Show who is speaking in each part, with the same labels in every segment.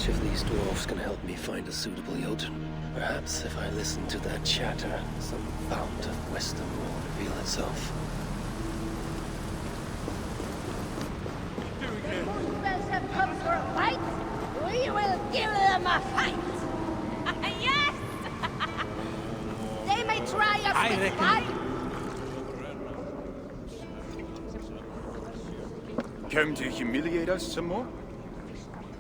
Speaker 1: which of these dwarfs can help me find a suitable Jotun? Perhaps if I listen to their chatter, some fount of wisdom will reveal itself.
Speaker 2: Most have come for a fight. We will give them a fight. Yes! They may try us with fire.
Speaker 3: Come to humiliate us some more?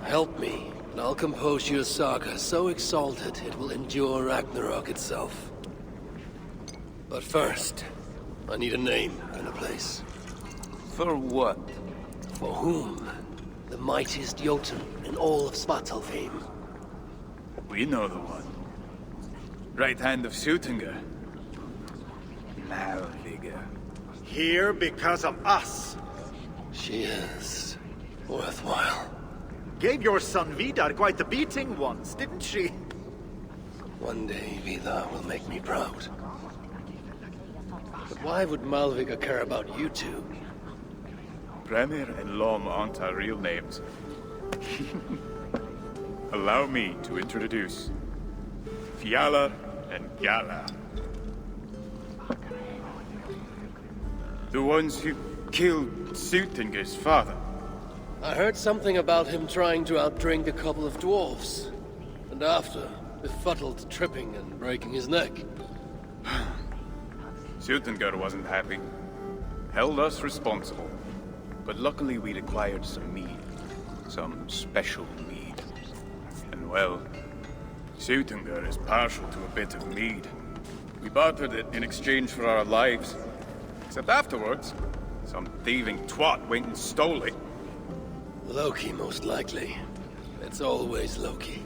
Speaker 1: Help me, and I'll compose your saga so exalted it will endure Ragnarok itself. But first, I need a name and a place.
Speaker 3: For what?
Speaker 1: For whom? The mightiest Jotun in all of Svartalfheim.
Speaker 3: We know the one. Right hand of Suttungr. Malviga.
Speaker 4: Here because of us.
Speaker 1: She is worthwhile.
Speaker 4: Gave your son Vidar quite the beating once, didn't she?
Speaker 1: One day, Vidar will make me proud. But why would Malviga care about you two?
Speaker 3: Premir and Lom aren't our real names. Allow me to introduce Fjalar and Gjala. The ones who killed Suttungr's father.
Speaker 1: I heard something about him trying to outdrink a couple of dwarves. And after, befuddled tripping and breaking his neck.
Speaker 3: Suttungr wasn't happy. Held us responsible. But luckily we'd acquired some mead. Some special mead. And well, Suttungr is partial to a bit of mead. We bartered it in exchange for our lives. Except afterwards, some thieving twat went and stole it.
Speaker 1: Loki, most likely. It's always Loki.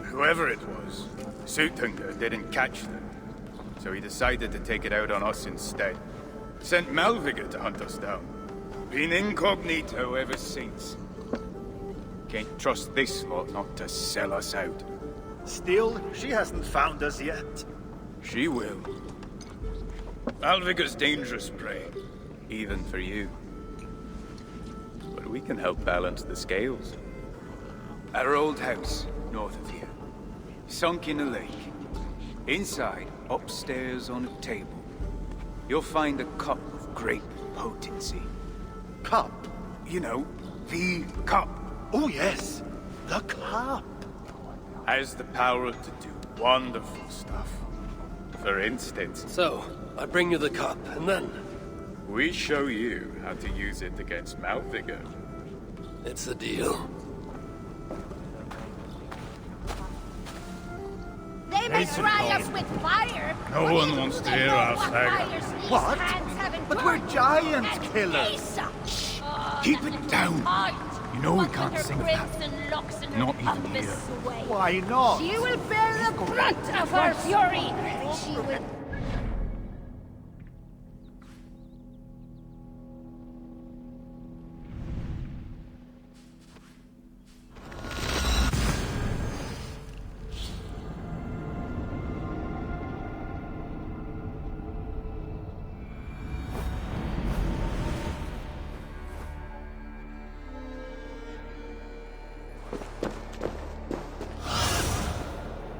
Speaker 3: Whoever it was, Suttungr didn't catch them. So he decided to take it out on us instead. Sent Malviga to hunt us down. Been incognito ever since. Can't trust this lot not to sell us out.
Speaker 4: Still, she hasn't found us yet.
Speaker 3: She will. Malviga's dangerous prey, even for you. But we can help balance the scales. Our old house, north of here. Sunk in a lake. Inside, upstairs on a table, you'll find a cup of great potency.
Speaker 4: Cup?
Speaker 3: You know, the cup.
Speaker 4: Oh yes, the cup.
Speaker 3: Has the power to do wonderful stuff. For instance...
Speaker 1: So, I bring you the cup, and then...
Speaker 3: we show you how to use it against Malviga.
Speaker 1: It's a deal.
Speaker 2: They may try us with fire.
Speaker 3: No one wants to hear our saga.
Speaker 4: What? But we're giant killers.
Speaker 3: Keep it down. You know we can't sing of that. Not even here.
Speaker 4: Why not?
Speaker 2: She will bear the brunt of her fury. She will...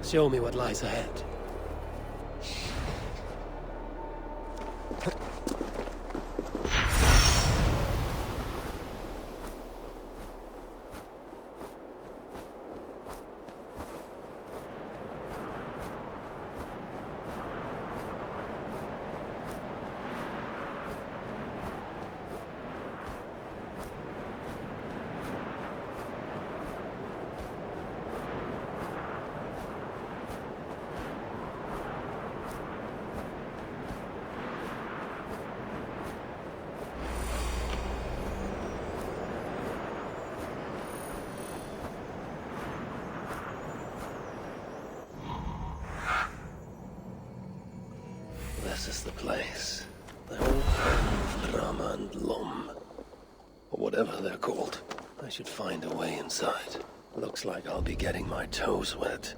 Speaker 1: Show me what lies ahead. This is the place. The whole of Rama and Lom. Or whatever they're called. I should find a way inside. Looks like I'll be getting my toes wet.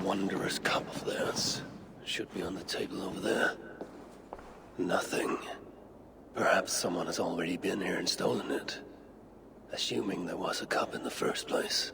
Speaker 1: wondrous cup of theirs should be on the table over there. Nothing. Perhaps someone has already been here and stolen it. Assuming there was a cup in the first place.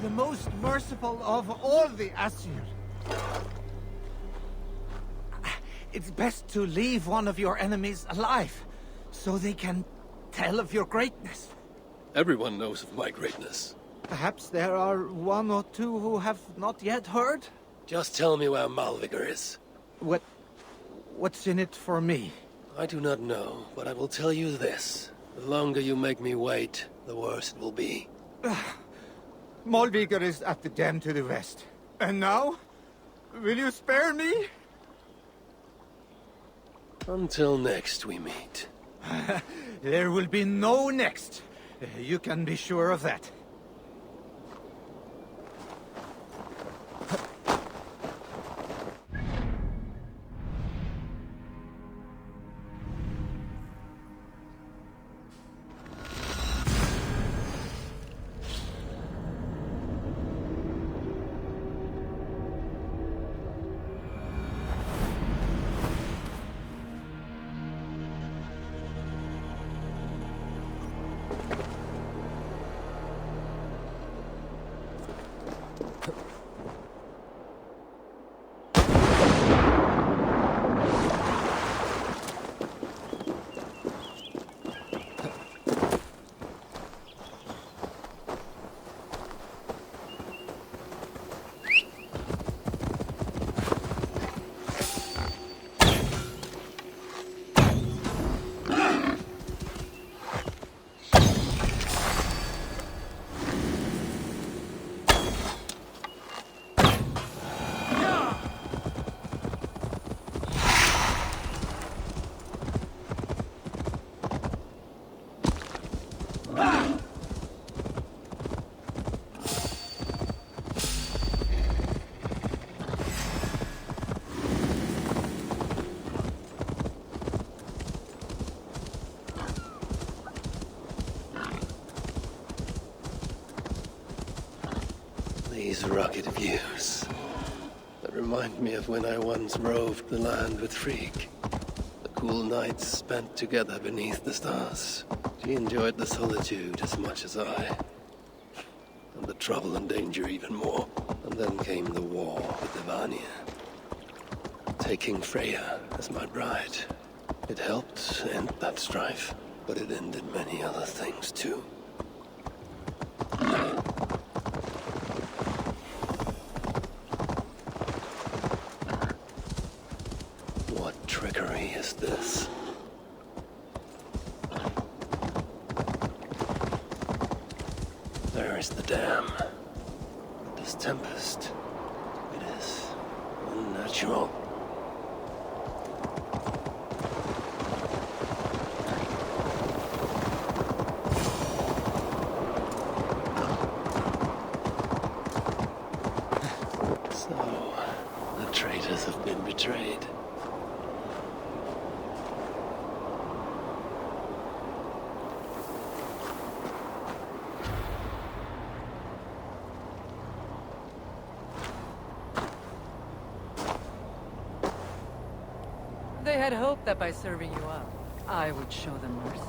Speaker 5: The most merciful of all the Aesir. It's best to leave one of your enemies alive, so they can tell of your greatness.
Speaker 1: Everyone knows of my greatness.
Speaker 5: Perhaps there are one or two who have not yet heard?
Speaker 1: Just tell me where Malvigor is.
Speaker 5: What's in it for me?
Speaker 1: I do not know, but I will tell you this. The longer you make me wait, the worse it will be.
Speaker 5: Malvigor is at the den to the west. And now? Will you spare me?
Speaker 1: Until next we meet.
Speaker 5: There will be no next. You can be sure of that.
Speaker 1: These rugged views that remind me of when I once roved the land with Frigg. The cool nights spent together beneath the stars. She enjoyed the solitude as much as I. And the trouble and danger even more. And then came the war with Ivania. Taking Freya as my bride. It helped end that strife, but it ended many other things too. What trickery is this? There is the dam. This tempest. It is unnatural. So, the traitors have been betrayed.
Speaker 6: They had hoped that by serving you up, I would show them mercy.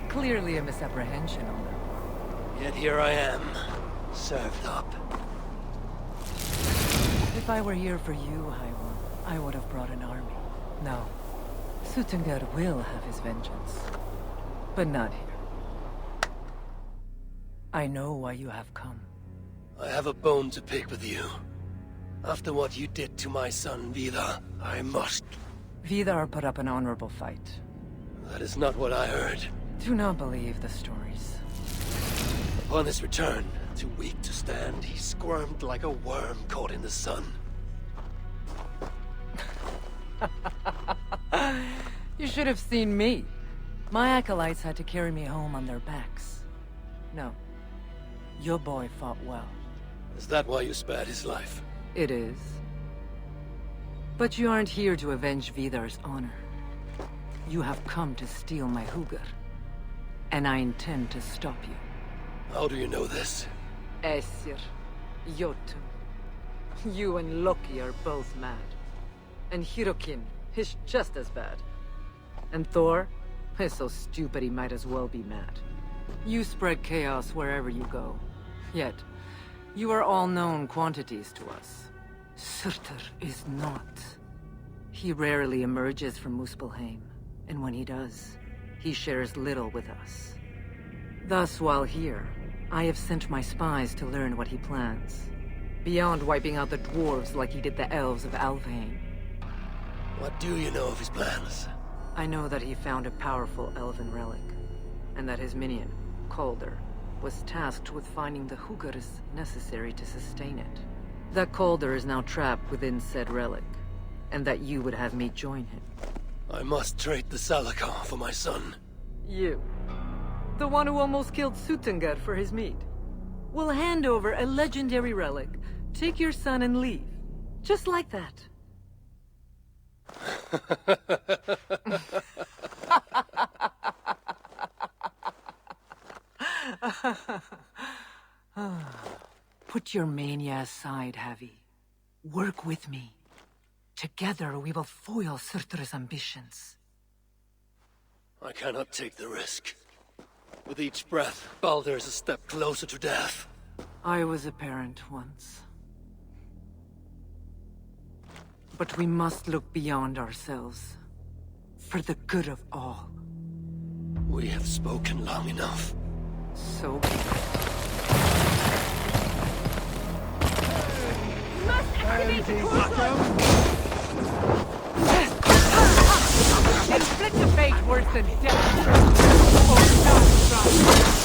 Speaker 6: Clearly a misapprehension on them.
Speaker 1: Yet here I am, served up.
Speaker 6: If I were here for you, High One, I would have brought an army. No. Suttungr will have his vengeance. But not here. I know why you have come.
Speaker 1: I have a bone to pick with you. After what you did to my son, Vidar, I must.
Speaker 6: Vidar put up an honorable fight.
Speaker 1: That is not what I heard.
Speaker 6: Do not believe the stories.
Speaker 1: Upon his return, too weak to stand, he squirmed like a worm caught in the sun.
Speaker 6: You should have seen me. My acolytes had to carry me home on their backs. No. Your boy fought well.
Speaker 1: Is that why you spared his life?
Speaker 6: It is. But you aren't here to avenge Vidar's honor. You have come to steal my Hugr. And I intend to stop you.
Speaker 1: How do you know this?
Speaker 6: Aesir, Jotun. You and Loki are both mad. And Hirokin is just as bad. And Thor is so stupid he might as well be mad. You spread chaos wherever you go. Yet, you are all known quantities to us. Surtur is not. He rarely emerges from Muspelheim, and when he does, he shares little with us. Thus, while here, I have sent my spies to learn what he plans. Beyond wiping out the dwarves like he did the elves of Alfheim.
Speaker 1: What do you know of his plans?
Speaker 6: I know that he found a powerful elven relic, and that his minion, Calder, was tasked with finding the Hugrs necessary to sustain it. That Calder is now trapped within said relic, and that you would have me join him.
Speaker 1: I must trade the Salakar for my son.
Speaker 6: You, the one who almost killed Suttungr for his meat, will hand over a legendary relic, take your son and leave. Just like that. Put your mania aside, Havi. Work with me. Together we will foil Surtur's ambitions.
Speaker 1: I cannot take the risk. With each breath, Baldur is a step closer to death.
Speaker 6: I was a parent once. But we must look beyond ourselves. For the good of all.
Speaker 1: We have spoken long enough.
Speaker 6: So be it.
Speaker 2: You must activate the portal!
Speaker 6: Inflict a fate worse than death. Or die trying.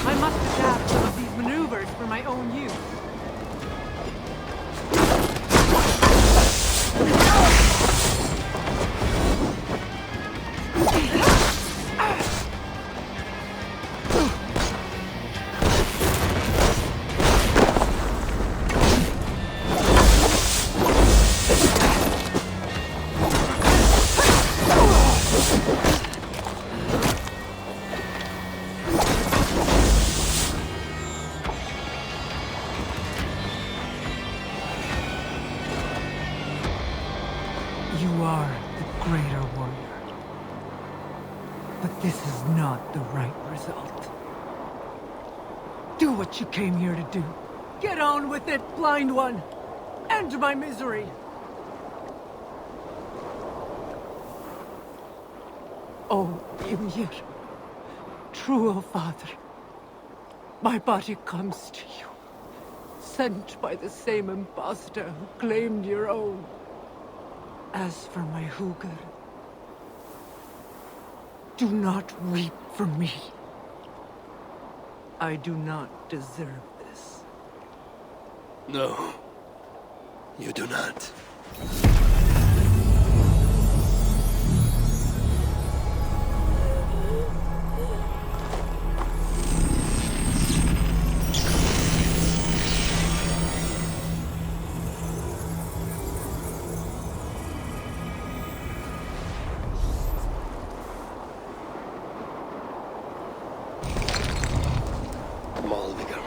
Speaker 6: I must adapt some of these maneuvers for my own use. You are the greater warrior. But this is not the right result. Do what you came here to do. Get on with it, blind one! End my misery! Oh, Ymir. True, O Father. My body comes to you. Sent by the same impostor who claimed your own. As for my Hugr, do not weep for me. I do not deserve this.
Speaker 1: No, you do not. Malvigar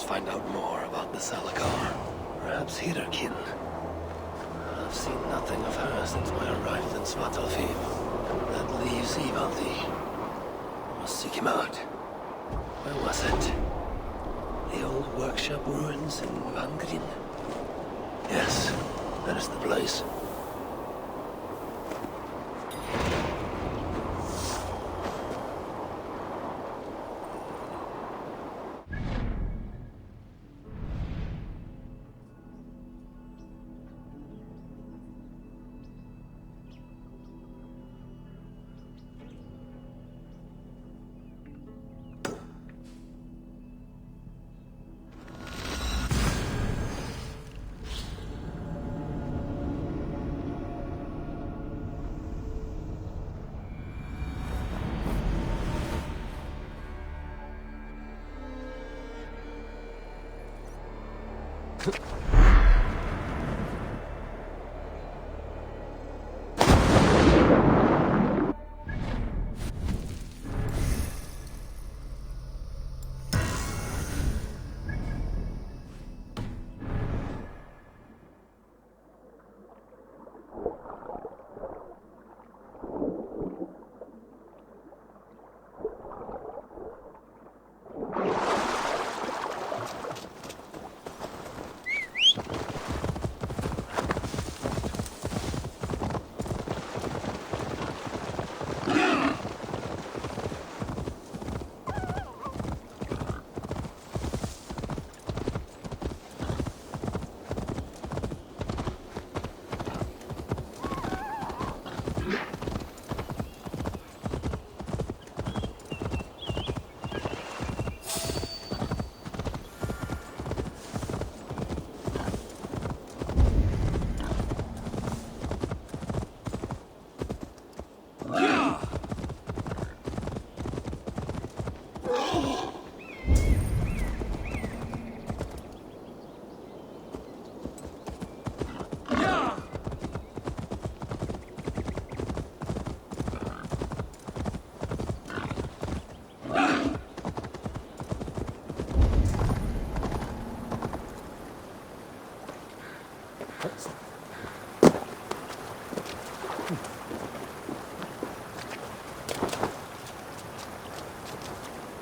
Speaker 1: find out more about the Salakar. Perhaps Hirakin. I've seen nothing of her since my arrival in Svartalfheim. That leaves Ivaldi. I must seek him out. Where was it? The old workshop ruins in Vangrin? Yes, that is the place.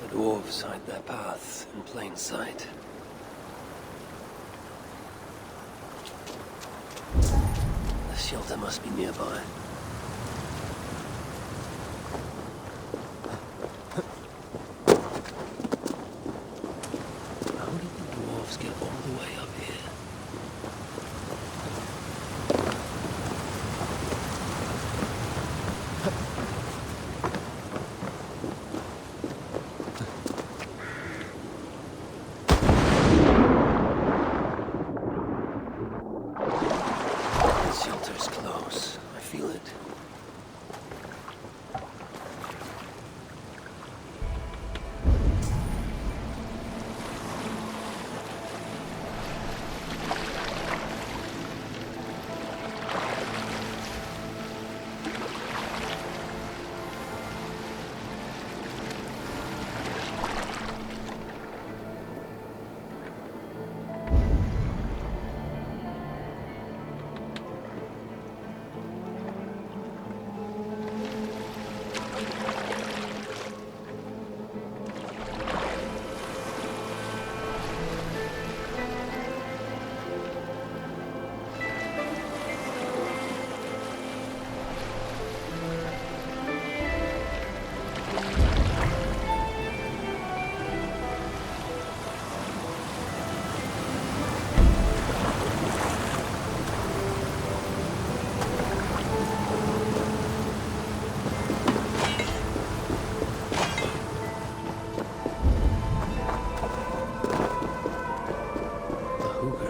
Speaker 1: The dwarves hide their paths in plain sight. The shelter must be nearby. How did the dwarves get all the way up here? The shelter's close. I feel it.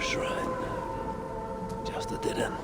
Speaker 1: Shrine. Just a dead end.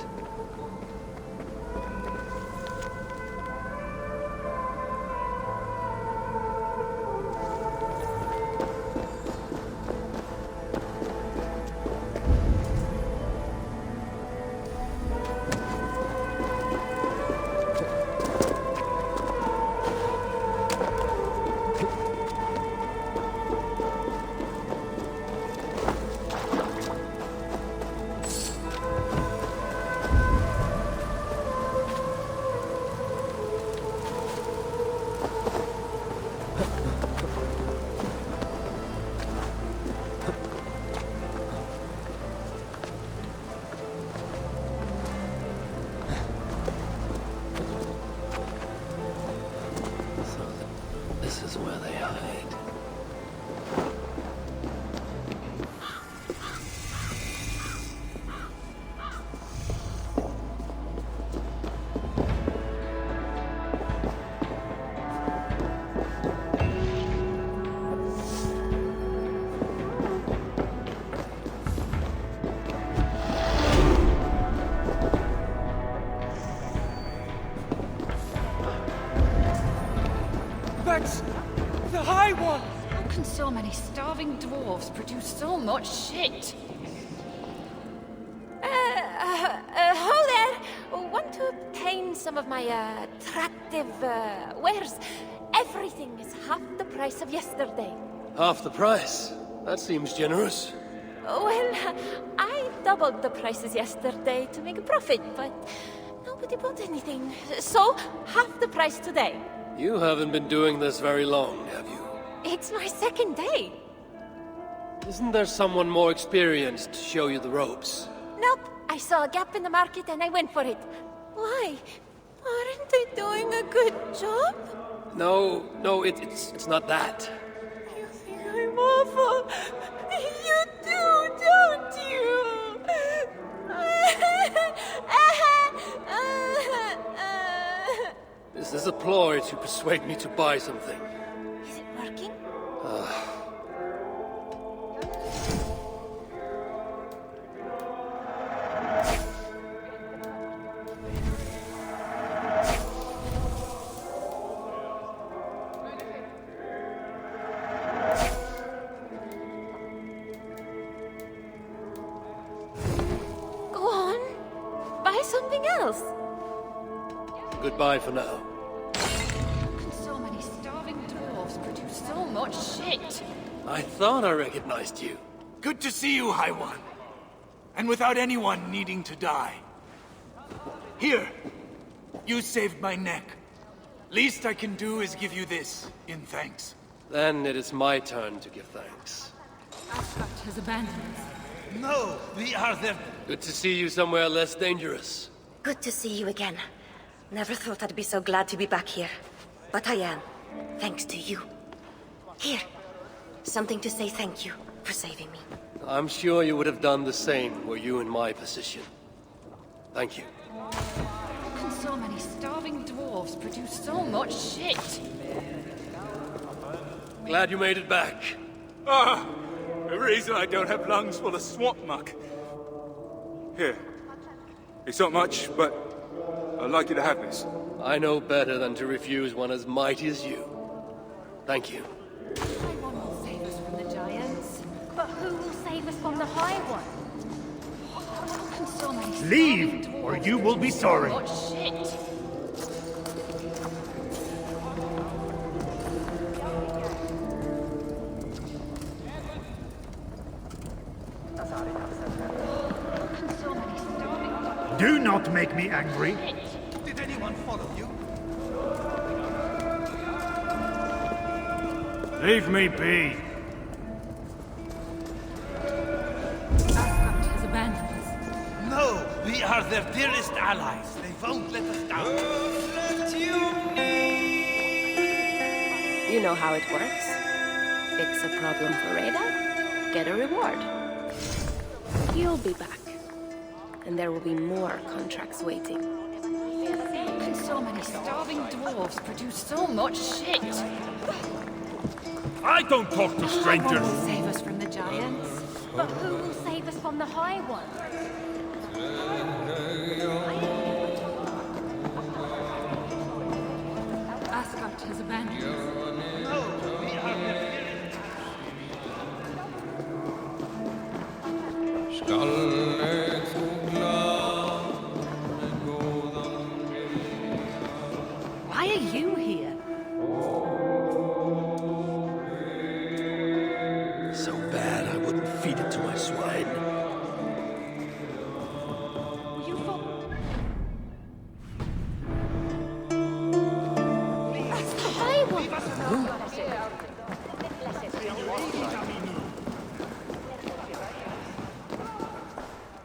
Speaker 7: starving dwarves produce so much shit.
Speaker 2: Ho there! Want to obtain some of my attractive wares? Everything is half the price of yesterday.
Speaker 1: Half the price? That seems generous.
Speaker 2: Well, I doubled the prices yesterday to make a profit, but nobody bought anything. So, half the price today.
Speaker 1: You haven't been doing this very long, have you?
Speaker 2: It's my second day.
Speaker 1: Isn't there someone more experienced to show you the ropes?
Speaker 2: Nope. I saw a gap in the market and I went for it. Why? Aren't they doing a good job?
Speaker 1: No, it's not that.
Speaker 2: You think I'm awful? You do, don't you?
Speaker 1: This is a ploy to persuade me to buy something.
Speaker 2: Is it working? Go on. Buy something else.
Speaker 1: Goodbye for now.
Speaker 7: So many starving dwarves produce so much shit.
Speaker 1: I thought I recognized you.
Speaker 5: Good to see you, High One. And without anyone needing to die. Here. You saved my neck. Least I can do is give you this, in thanks.
Speaker 1: Then it is my turn to give thanks.
Speaker 7: Asgard has abandoned us.
Speaker 5: No, we are there.
Speaker 1: Good to see you somewhere less dangerous.
Speaker 8: Good to see you again. Never thought I'd be so glad to be back here. But I am, thanks to you. Here, something to say thank you for saving me.
Speaker 1: I'm sure you would have done the same were you in my position. Thank you.
Speaker 7: And so many starving dwarves produce so much shit.
Speaker 1: Glad you made it back.
Speaker 3: The reason I don't have lungs full of swamp muck. Here. It's not much, but I'd like you to have this.
Speaker 1: I know better than to refuse one as mighty as you. Thank you.
Speaker 7: High One will save us from the giants.
Speaker 2: But who will save us from the High One?
Speaker 7: And so many
Speaker 4: Leave,
Speaker 7: starving
Speaker 4: or
Speaker 7: dwarves
Speaker 4: you will be
Speaker 7: produce
Speaker 4: sorry.
Speaker 7: So much shit. And so many starving dwarves.
Speaker 4: Do not make me angry.
Speaker 5: Did anyone follow you?
Speaker 4: Leave me be.
Speaker 7: Asgard has abandoned us.
Speaker 5: No, we are their dearest allies. They won't let us down.
Speaker 8: You know how it works. Fix a problem for Radar, get a reward. You'll be back. And there will be more contracts waiting.
Speaker 7: And so many starving dwarves produce so much shit.
Speaker 4: I don't talk to
Speaker 7: High One
Speaker 4: strangers.
Speaker 7: will save us from the giants.
Speaker 2: But who will save us from the High One?
Speaker 7: Asgard has abandoned us.
Speaker 2: Why are you here?
Speaker 1: So bad I wouldn't feed it to my swine.
Speaker 2: You High One!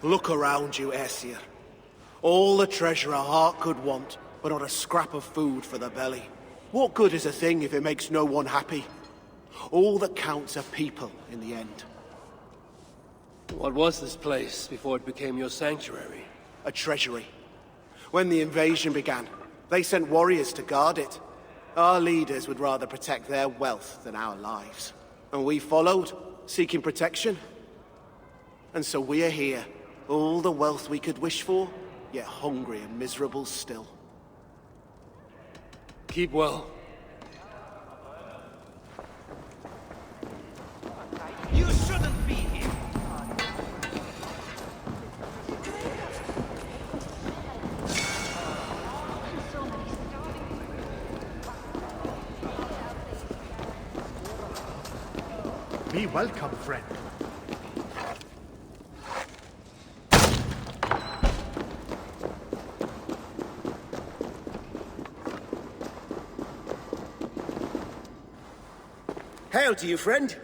Speaker 9: Look around you, Aesir. All the treasure a heart could want, but not a scrap of food for the belly. What good is a thing if it makes no one happy? All that counts are people in the end.
Speaker 1: What was this place before it became your sanctuary?
Speaker 9: A treasury. When the invasion began, they sent warriors to guard it. Our leaders would rather protect their wealth than our lives. And we followed, seeking protection. And so we are here, all the wealth we could wish for, yet hungry and miserable still.
Speaker 1: Keep well.
Speaker 4: welcome, friend.
Speaker 10: Hail to you, friend.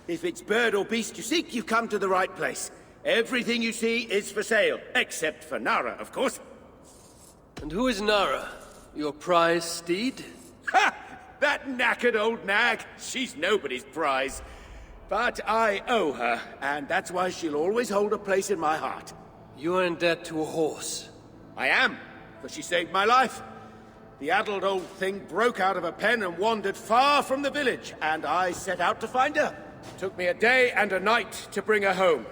Speaker 10: If it's bird or beast you seek, you've come to the right place. Everything you see is for sale, except for Nara, of course.
Speaker 1: And who is Nara? Your prize steed?
Speaker 10: Ha! That knackered old nag. She's nobody's prize. But I owe her, and that's why she'll always hold a place in my heart.
Speaker 1: You are in debt to a horse.
Speaker 10: I am, for she saved my life. The addled old thing broke out of a pen and wandered far from the village, and I set out to find her. Took me a day and a night to bring her home.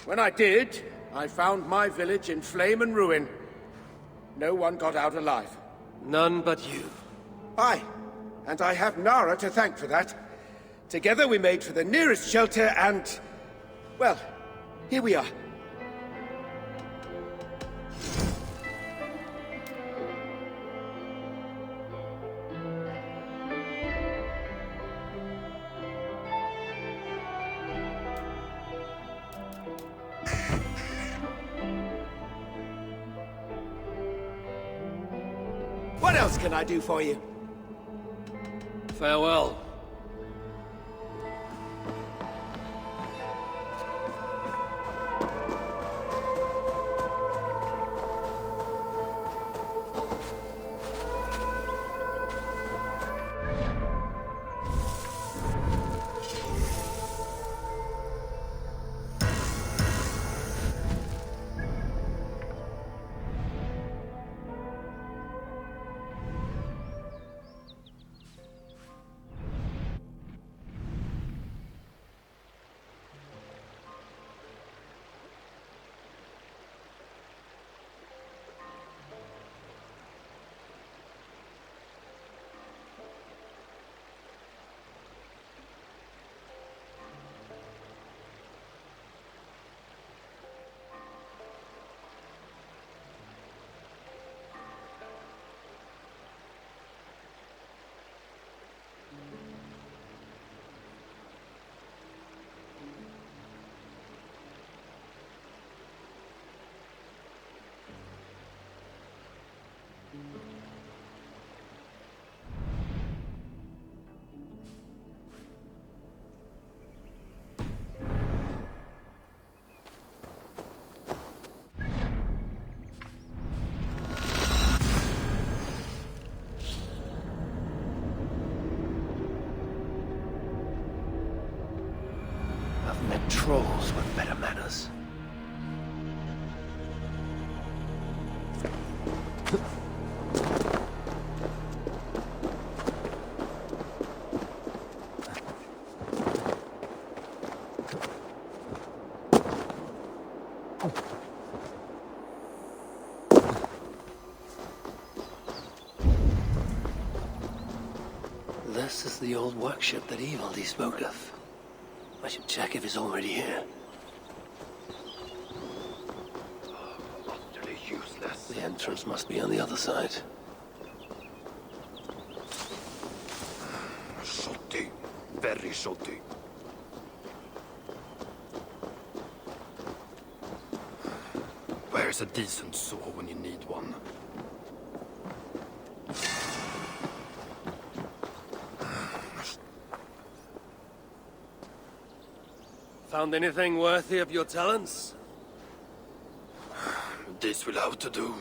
Speaker 10: When I did, I found my village in flame and ruin. No one got out alive.
Speaker 1: None but you.
Speaker 10: Aye, and I have Nara to thank for that. Together we made for the nearest shelter and... well, here we are. What else can I do for you?
Speaker 1: Farewell. I've met trolls with better manners. This is the old workshop that Evildy spoke of. I should check if he's already here.
Speaker 11: Utterly useless.
Speaker 1: The entrance must be on the other side.
Speaker 11: Shoddy. Very shoddy. Where's a decent saw when you need one?
Speaker 1: Found anything worthy of your talents?
Speaker 11: This will have to do.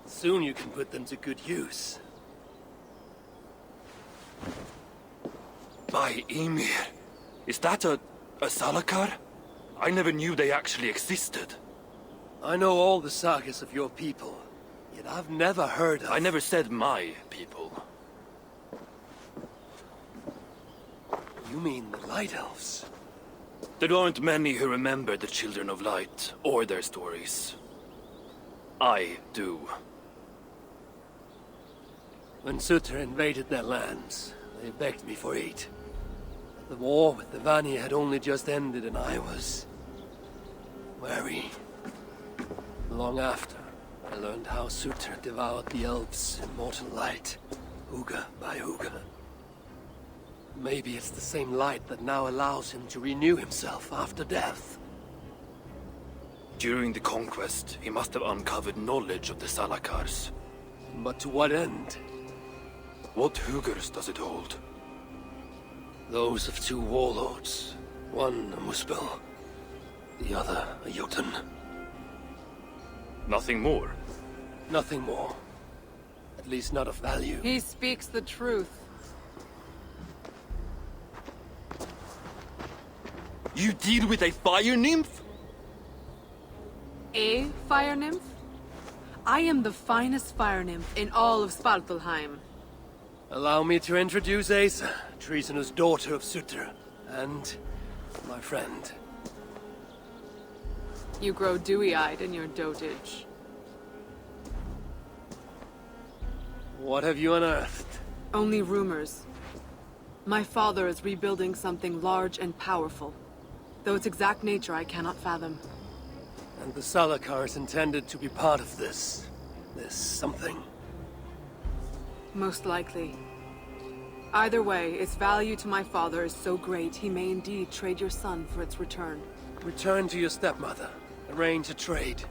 Speaker 1: Soon you can put them to good use.
Speaker 11: By Ymir. Is that a Salakar? I never knew they actually existed.
Speaker 1: I know all the sagas of your people, yet I've never heard of...
Speaker 11: I never said my people.
Speaker 1: You mean the Light Elves?
Speaker 11: There aren't many who remember the Children of Light, or their stories. I do.
Speaker 1: When Sutter invaded their lands, they begged me for aid. The war with the Vanir had only just ended and I was... wary. Long after, I learned how Sutter devoured the elves' immortal light, Huga by Huga. Maybe it's the same light that now allows him to renew himself after death.
Speaker 11: During the conquest, he must have uncovered knowledge of the Salakars.
Speaker 1: But to what end?
Speaker 11: What Hugers does it hold?
Speaker 1: Those of two warlords. One a Muspel, the other a Jotun.
Speaker 11: Nothing more?
Speaker 1: Nothing more. At least not of value.
Speaker 6: He speaks the truth.
Speaker 11: You deal with a fire nymph?
Speaker 6: A fire nymph? I am the finest fire nymph in all of Svartalheim.
Speaker 1: Allow me to introduce Asa, treasonous daughter of Sutter, and my friend.
Speaker 6: You grow dewy-eyed in your dotage.
Speaker 1: What have you unearthed?
Speaker 6: Only rumors. My father is rebuilding something large and powerful, though its exact nature I cannot fathom.
Speaker 1: And the Salakar is intended to be part of this something.
Speaker 6: Most likely. Either way, its value to my father is so great he may indeed trade your son for its return.
Speaker 1: Return to your stepmother. Arrange a trade.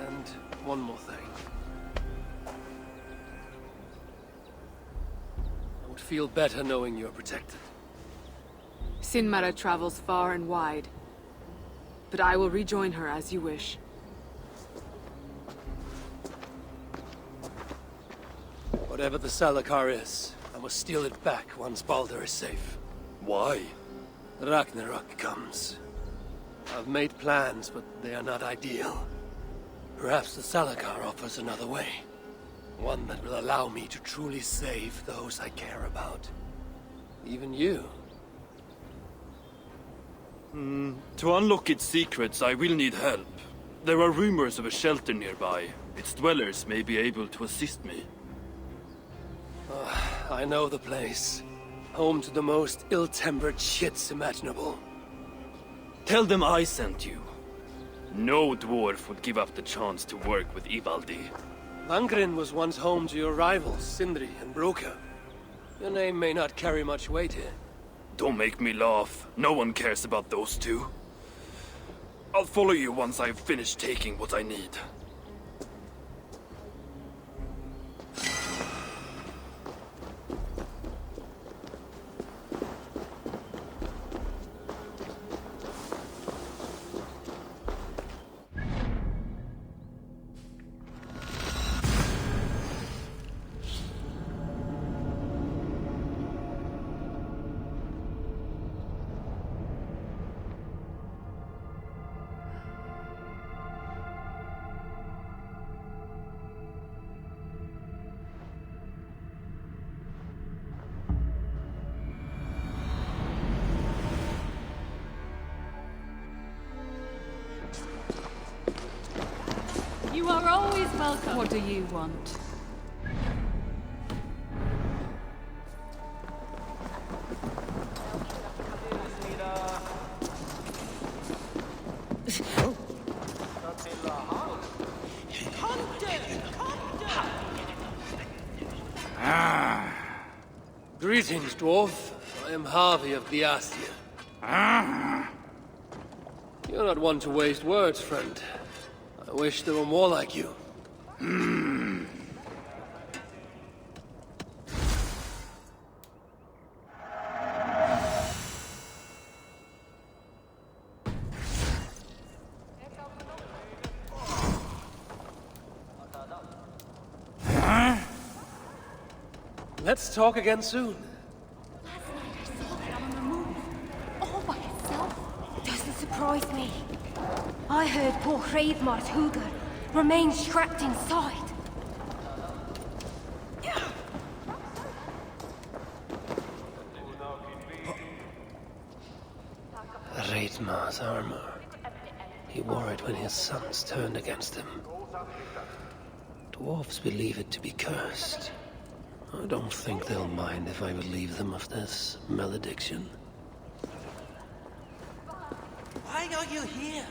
Speaker 1: And one more thing. I would feel better knowing you're protected.
Speaker 6: Sinmara travels far and wide, but I will rejoin her as you wish.
Speaker 1: Whatever the Salakar is, I must steal it back once Baldur is safe.
Speaker 11: Why?
Speaker 1: Ragnarok comes. I've made plans, but they are not ideal. Perhaps the Salakar offers another way. One that will allow me to truly save those I care about. Even you.
Speaker 11: To unlock its secrets, I will need help. There are rumors of a shelter nearby. Its dwellers may be able to assist me.
Speaker 1: I know the place. Home to the most ill-tempered shits imaginable.
Speaker 11: Tell them I sent you. No dwarf would give up the chance to work with Ivaldi.
Speaker 1: Langren was once home to your rivals, Sindri and Broka. Your name may not carry much weight here.
Speaker 11: Don't make me laugh. No one cares about those two. I'll follow you once I've finished taking what I need.
Speaker 7: You are always welcome. What do you want?
Speaker 1: Greetings, dwarf. I am Harvey of the Astia. You're not one to waste words, friend. I wish there were more like you. Let's talk again soon.
Speaker 2: Last night I saw her on the move, all by herself.
Speaker 8: Doesn't surprise me. I heard poor Hreidmar's Huger remains trapped inside.
Speaker 1: Hreidmar's armor. He wore it when his sons turned against him. Dwarves believe it to be cursed. I don't think they'll mind if I relieve them of this malediction.
Speaker 12: Why are you here?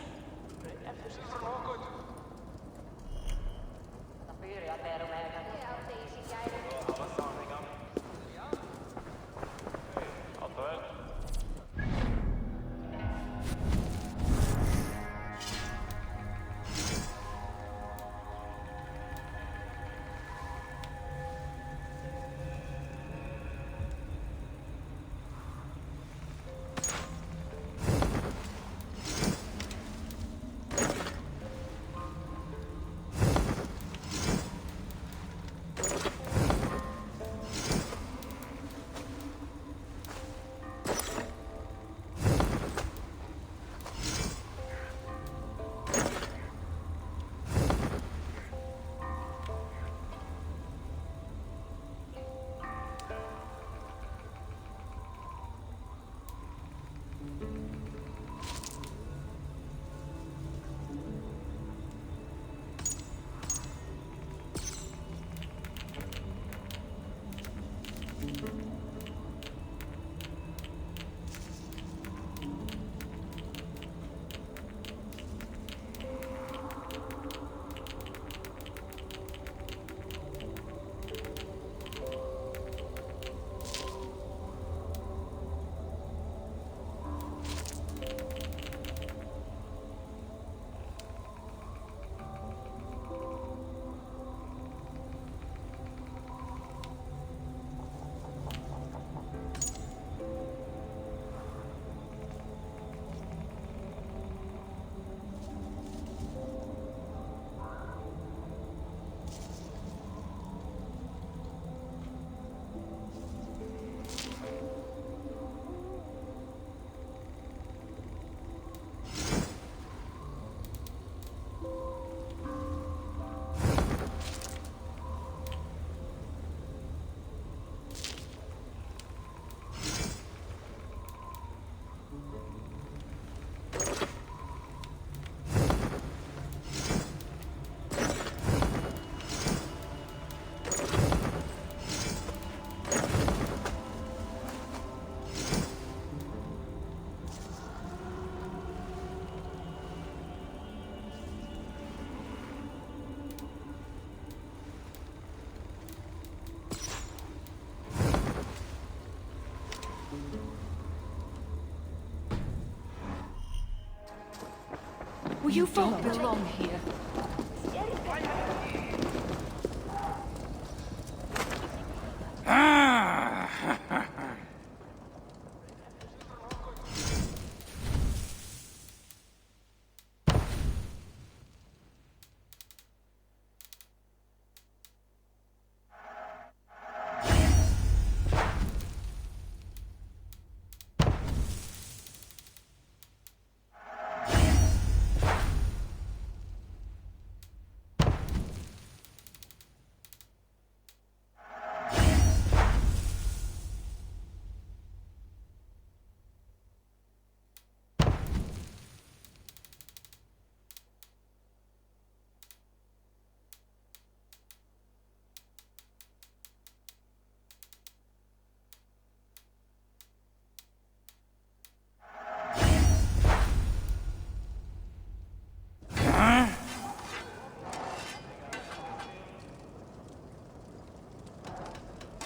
Speaker 7: Will you follow? Don't belong here.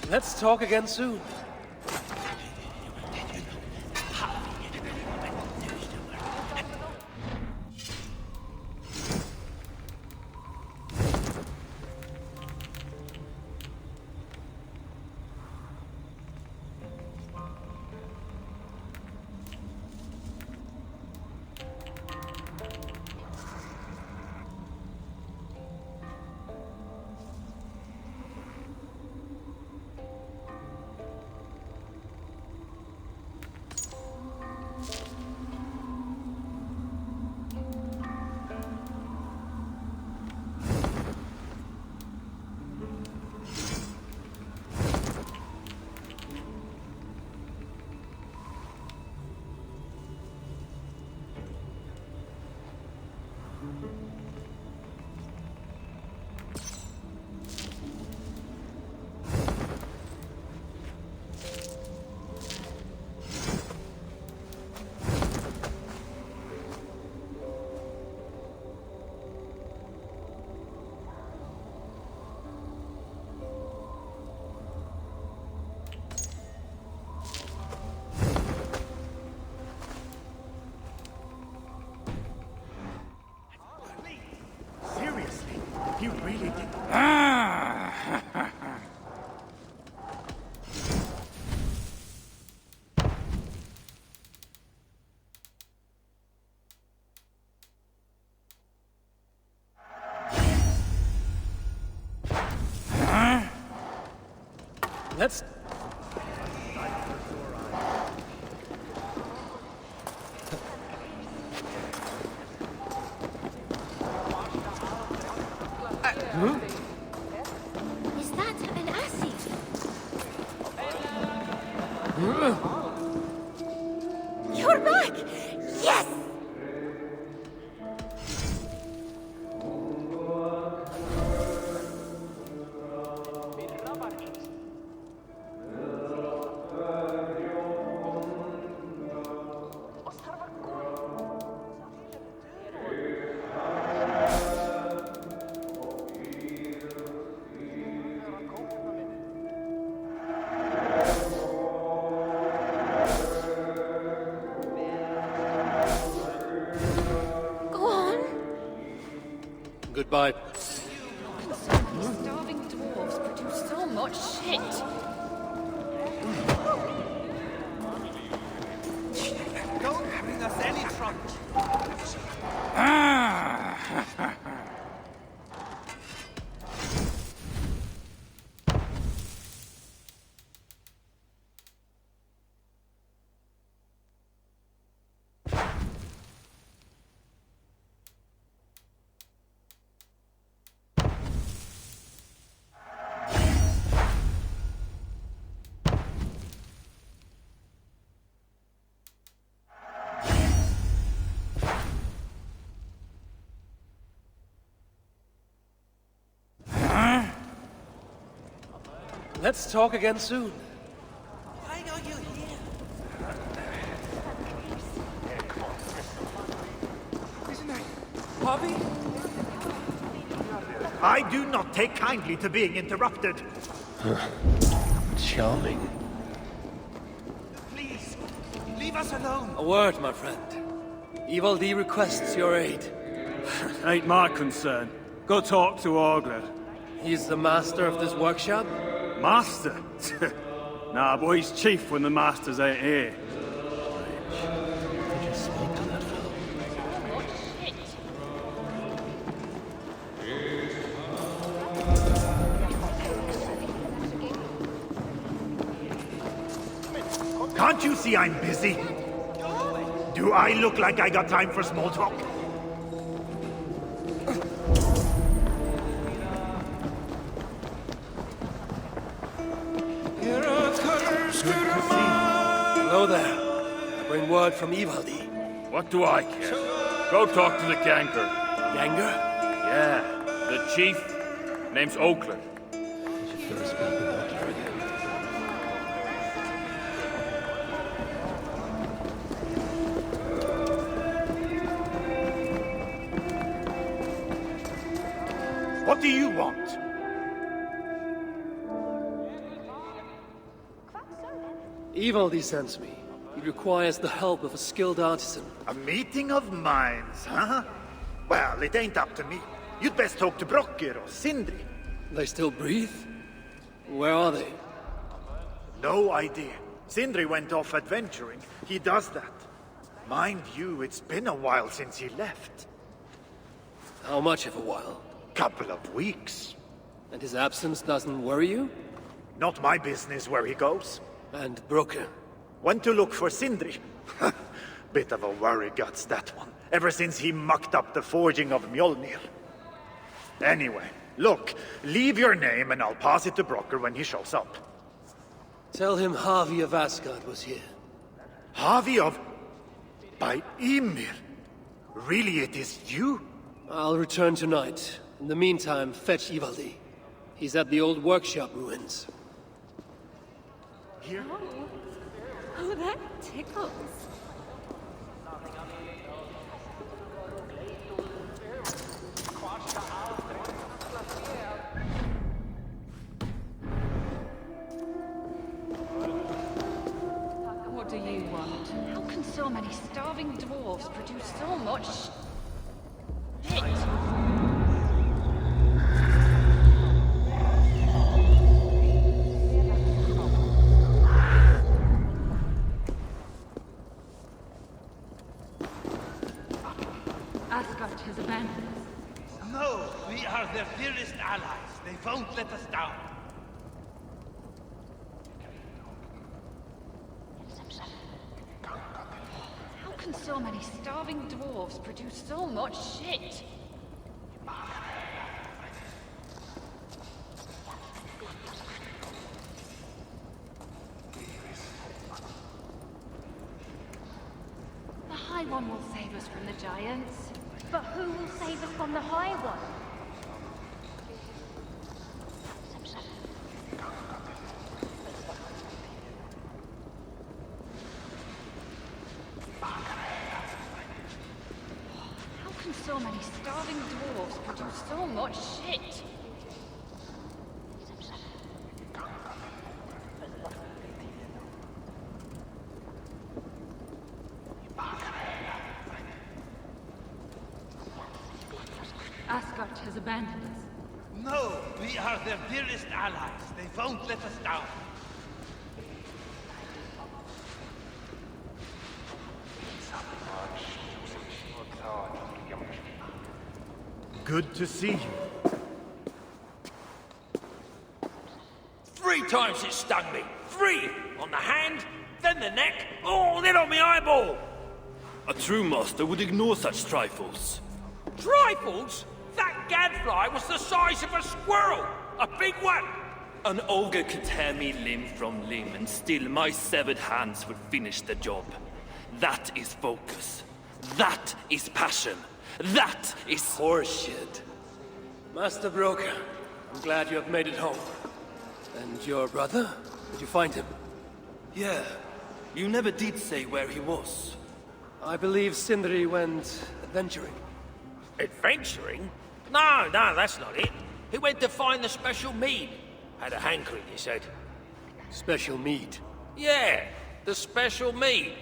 Speaker 1: Let's talk again soon.
Speaker 4: Seriously? You really did?
Speaker 1: Let's...
Speaker 2: Is that an acid? You're back! Yes! Go on.
Speaker 1: Goodbye.
Speaker 7: Starving dwarves produce so much shit.
Speaker 12: Don't bring us any trouble.
Speaker 1: Let's talk again soon.
Speaker 12: Why are you here?
Speaker 4: Bobby? I do not take kindly to being interrupted.
Speaker 1: Charming.
Speaker 12: Please, leave us alone.
Speaker 1: A word, my friend. Evil D requests your aid.
Speaker 5: Ain't my concern. Go talk to Orgler.
Speaker 1: He's the master of this workshop?
Speaker 5: Master? Nah, boy, he's chief when the masters ain't here.
Speaker 1: Did you speak to that fellow?
Speaker 4: Can't you see I'm busy? Do I look like I got time for small talk?
Speaker 1: Hello there. I bring word from Ivaldi.
Speaker 11: What do I care? Go talk to the Ganger.
Speaker 1: Ganger?
Speaker 11: Yeah, the chief. Name's Oakland.
Speaker 1: You should first speak with Oakler again.
Speaker 4: What do you want?
Speaker 1: Ivaldi sends me. He requires the help of a skilled artisan.
Speaker 4: A meeting of minds, huh? Well, it ain't up to me. You'd best talk to Brocker or Sindri.
Speaker 1: They still breathe? Where are they?
Speaker 4: No idea. Sindri went off adventuring. He does that. Mind you, it's been a while since he left.
Speaker 1: How much of a while?
Speaker 4: Couple of weeks.
Speaker 1: And his absence doesn't worry you?
Speaker 4: Not my business where he goes.
Speaker 1: And Broker?
Speaker 4: Went to look for Sindri. Bit of a worry guts, that one. Ever since he mucked up the forging of Mjolnir. Anyway, look, leave your name and I'll pass it to Brocker when he shows up.
Speaker 1: Tell him Harvey of Asgard was here.
Speaker 4: Harvey of... by Ymir? Really, it is you?
Speaker 1: I'll return tonight. In the meantime, fetch Ivaldi. He's at the old workshop ruins.
Speaker 4: Here?
Speaker 2: Oh, that tickles.
Speaker 7: What do you want? How can so many starving dwarves produce so much shit? Asgard has abandoned us.
Speaker 12: No, we are their dearest allies. They won't let us down.
Speaker 7: How can so many starving dwarves produce so much shit? The High One will save us from the giants. But who will save us from the High One? How can so many starving dwarves produce so much shit? Asgard has abandoned us.
Speaker 12: No, we are their dearest allies. They won't let us down.
Speaker 4: Good to see you.
Speaker 13: 3 times it stung me. 3! On the hand, then the neck, oh, then on my eyeball!
Speaker 11: A true master would ignore such trifles.
Speaker 13: Trifles? That gadfly was the size of a squirrel! A big one!
Speaker 11: An ogre could tear me limb from limb, and still my severed hands would finish the job. That is focus. That is passion. That is
Speaker 1: horseshit. Master Broker, I'm glad you have made it home. And your brother? Did you find him?
Speaker 11: Yeah. You never did say where he was.
Speaker 1: I believe Sindri went adventuring.
Speaker 13: Adventuring? No, that's not it. He went to find the special mead. Had a hankering, he said.
Speaker 1: Special mead?
Speaker 13: Yeah, the special mead.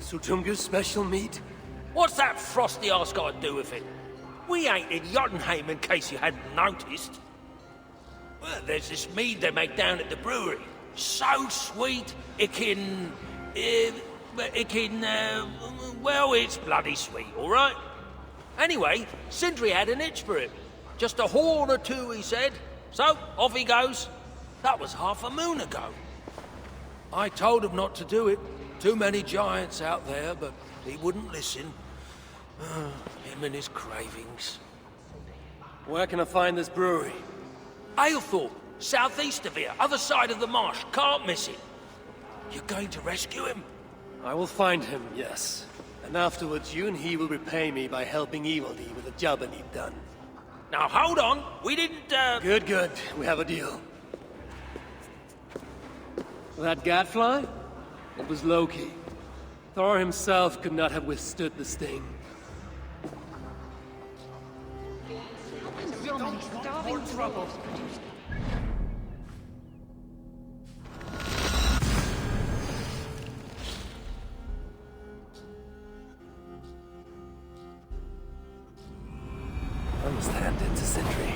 Speaker 1: Sutunga's special mead?
Speaker 13: What's that frosty arse got to do with it? We ain't in Jotunheim, in case you hadn't noticed. Well, there's this mead they make down at the brewery. So sweet, well, it's bloody sweet, all right? Anyway, Sindri had an itch for it. Just a horn or two, he said. So, off he goes. That was half a moon ago. I told him not to do it. Too many giants out there, but he wouldn't listen. Him and his cravings.
Speaker 1: Where can I find this brewery?
Speaker 13: Ailthorpe, southeast of here, other side of the marsh. Can't miss it. You're going to rescue him?
Speaker 1: I will find him, yes. And afterwards, you and he will repay me by helping Evildee with the job I need done.
Speaker 13: Now, hold on. We didn't,
Speaker 1: Good. We have a deal. That gadfly? It was Loki. Thor himself could not have withstood the sting.
Speaker 7: So many starving trouble.
Speaker 1: I must hand it to Sindri.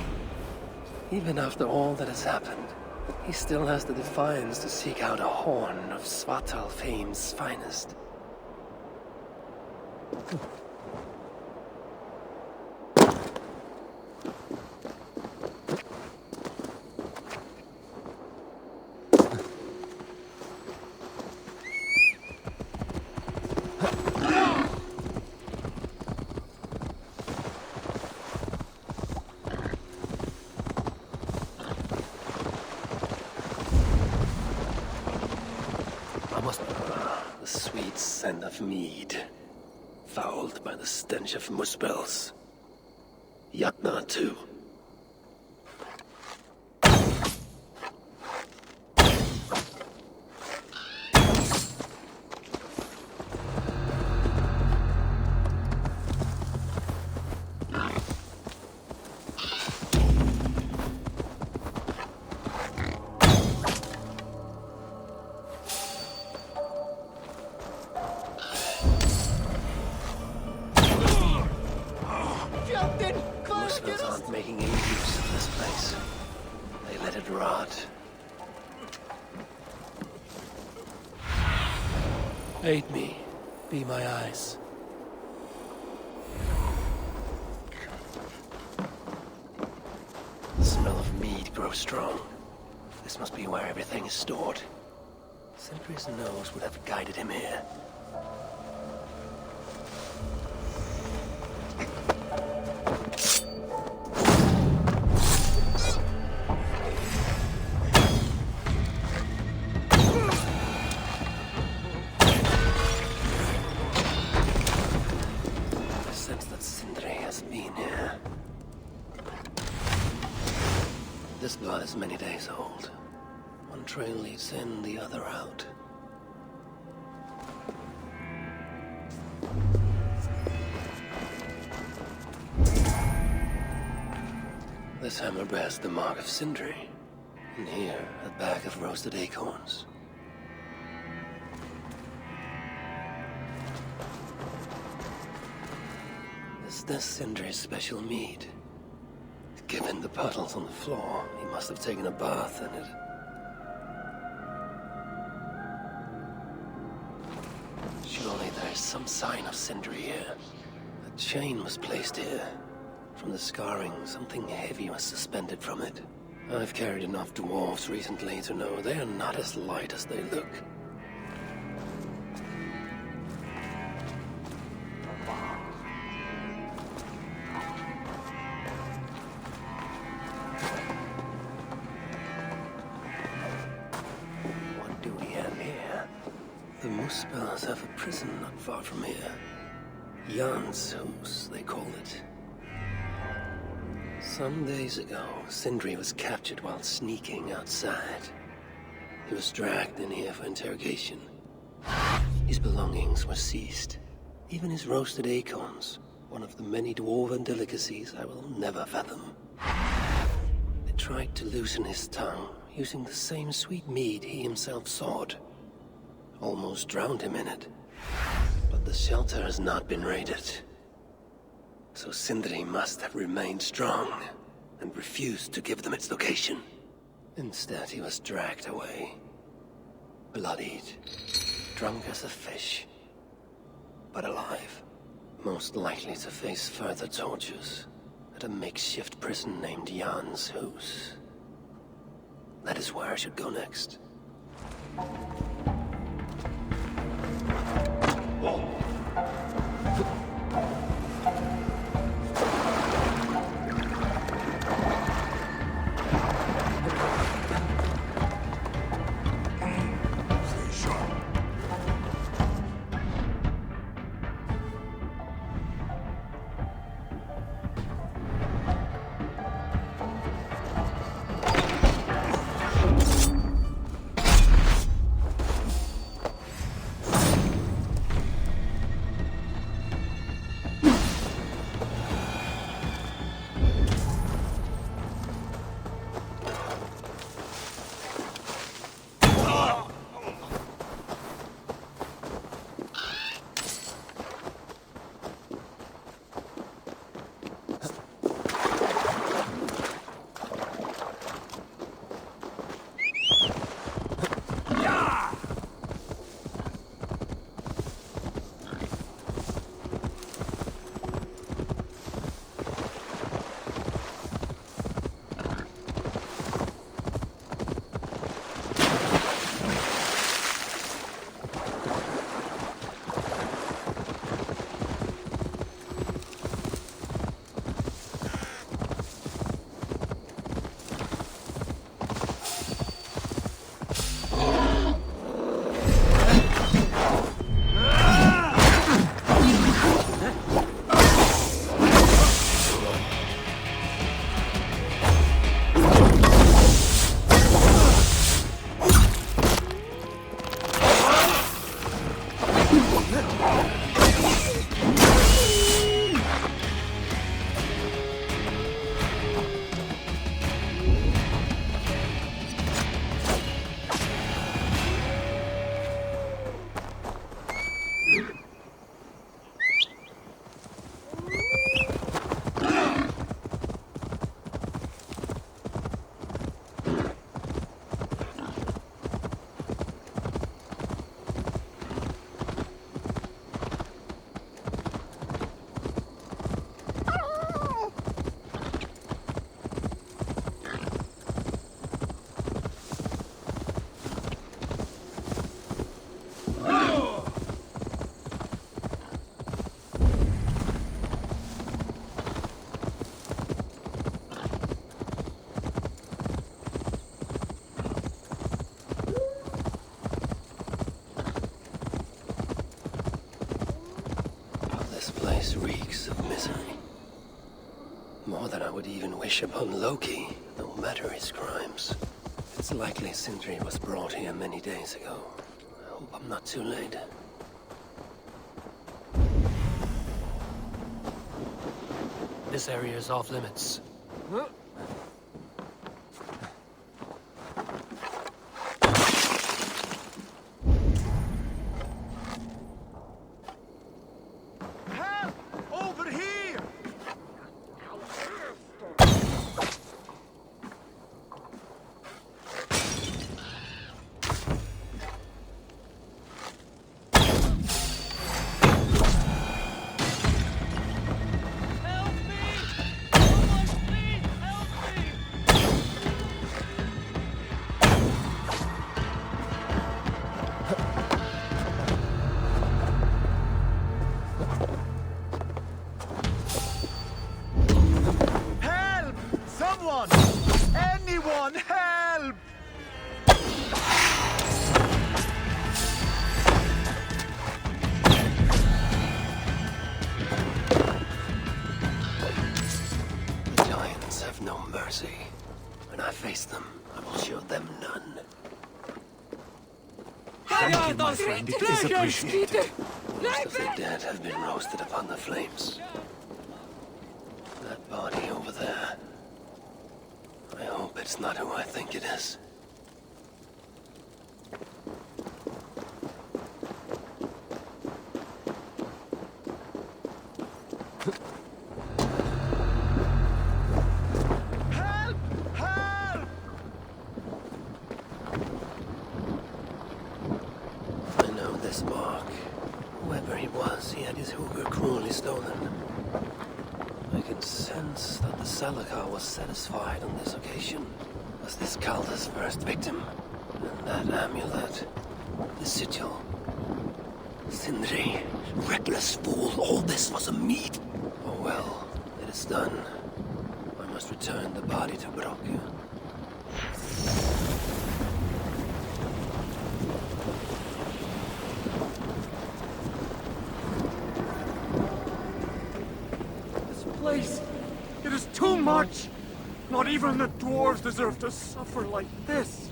Speaker 1: Even after all that has happened, he still has the defiance to seek out a horn of Svartalfheim's finest. The sweet scent of mead, fouled by the stench of muspels. Jatna, too. Muspels aren't making any use of this place. They let it rot. Aid me. Be my eyes. The smell of mead grows strong. This must be where everything is stored. Sindri's nose would have guided him here. This blood is many days old. One trail leads in, the other out. This hammer bears the mark of Sindri. And here, a bag of roasted acorns. Is this Sindri's special mead? Given the puddles on the floor, he must have taken a bath in it. Surely there's some sign of Sindri here. A chain was placed here. From the scarring, something heavy was suspended from it. I've carried enough dwarves recently to know they are not as light as they look. The Muspels have a prison not far from here. Jan's House, they call it. Some days ago, Sindri was captured while sneaking outside. He was dragged in here for interrogation. His belongings were seized. Even his roasted acorns, one of the many dwarven delicacies I will never fathom. They tried to loosen his tongue, using the same sweet mead he himself sought. Almost drowned him in it. But the shelter has not been raided. So Sindri must have remained strong and refused to give them its location. Instead, he was dragged away. Bloodied, drunk as a fish, but alive. Most likely to face further tortures at a makeshift prison named Jan's Hus. That is where I should go next. Reeks of misery. More than I would even wish upon Loki, no matter his crimes. It's likely Sindri was brought here many days ago. I hope I'm not too late.
Speaker 14: This area is off limits. Huh?
Speaker 4: Anyone, help!
Speaker 1: The giants have no mercy. When I face them, I will show them none.
Speaker 4: Thank you, my friend. It is appreciated.
Speaker 1: Most of the dead have been roasted upon the flames. That body over there. I hope it's not who I think it is.
Speaker 5: Help! Help!
Speaker 1: I know this mark. Whoever he was, he had his hooker cruelly stolen. I can sense that the Salakar was satisfied on this occasion. Was this Calder's first victim? And that amulet, the sigil. Sindri, reckless fool, all this was a meat. Oh well, it is done. I must return the body to Broku.
Speaker 5: Place. It is too much. Not even the dwarves deserve to suffer like this.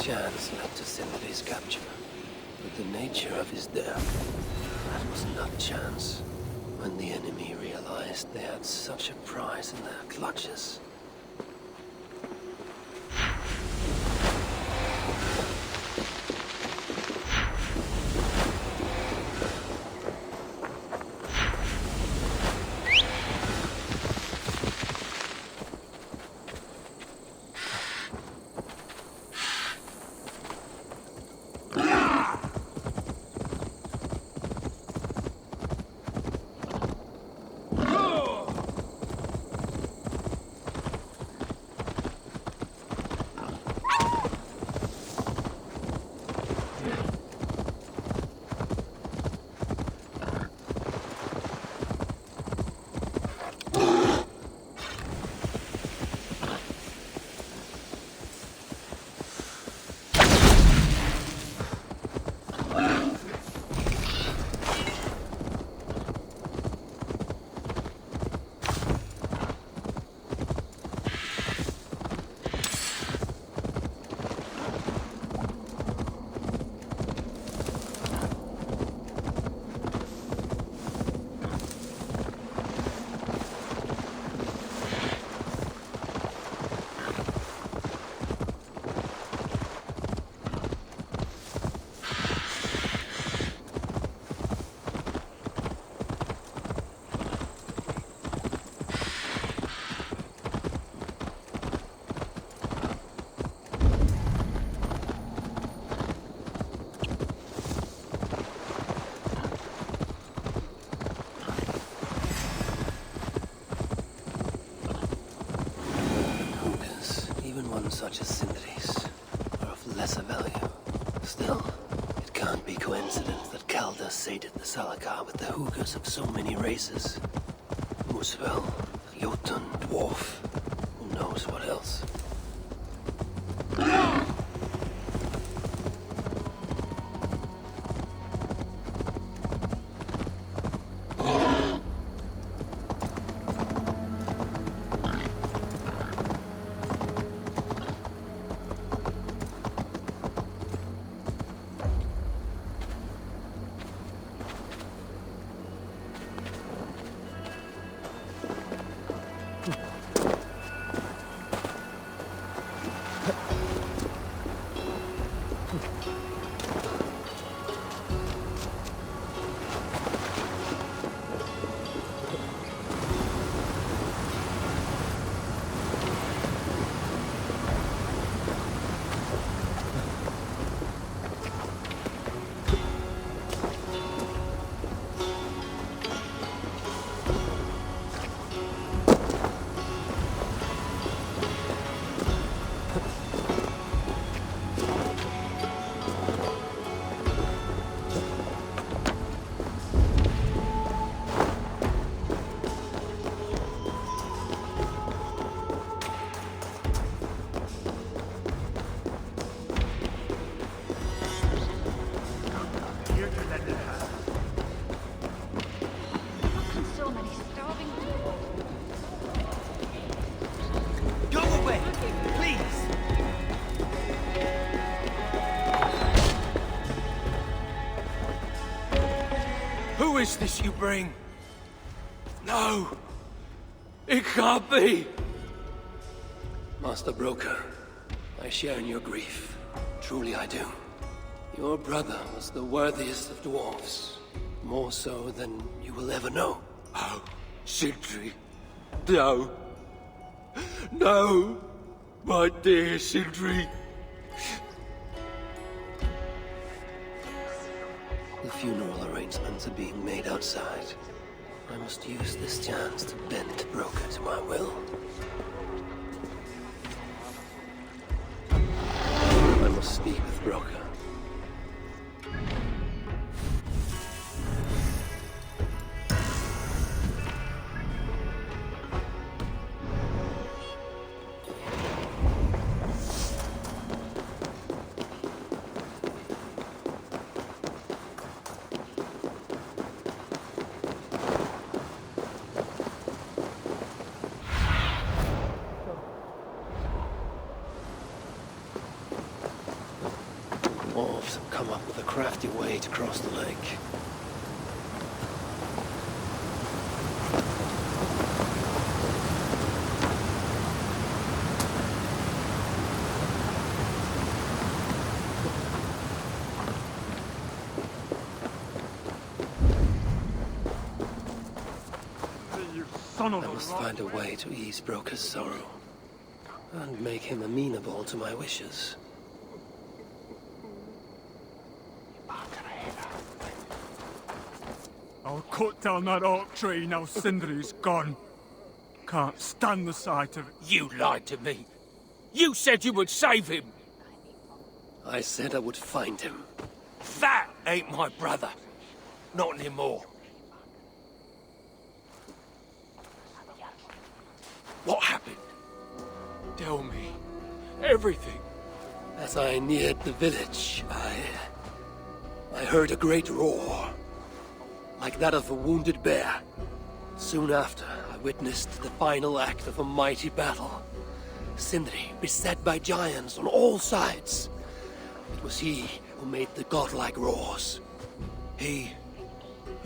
Speaker 1: Chance led to Sindri's capture, but the nature of his death, that was not chance. When the enemy realized they had such a prize in their clutches. Such as Sindri's are of lesser value. Still, it can't be coincidence that Calder sated the Salakar with the hookers of so many races. Muspel, Jotun, Dwarf, who knows what else.
Speaker 5: Who is this you bring?
Speaker 13: No! It can't be!
Speaker 1: Master Broker, I share in your grief. Truly I do. Your brother was the worthiest of dwarves. More so than you will ever know.
Speaker 13: Oh, Sindri. No. No! My dear Sindri.
Speaker 1: The funeral arrangements are being made outside. I must use this chance to bend Broker to my will. I must speak with Broker. Dwarves have come up with a crafty way to cross the lake. I must find a way to ease Broker's sorrow and make him amenable to my wishes.
Speaker 15: I'll cut down that oak tree now Sindri's gone. Can't stand the sight of it.
Speaker 13: You lied to me. You said you would save him.
Speaker 1: I said I would find him.
Speaker 13: That ain't my brother. Not anymore. What happened? Tell me. Everything.
Speaker 1: As I neared the village, I heard a great roar. Like that of a wounded bear. Soon after, I witnessed the final act of a mighty battle. Sindri beset by giants on all sides. It was he who made the godlike roars.
Speaker 13: He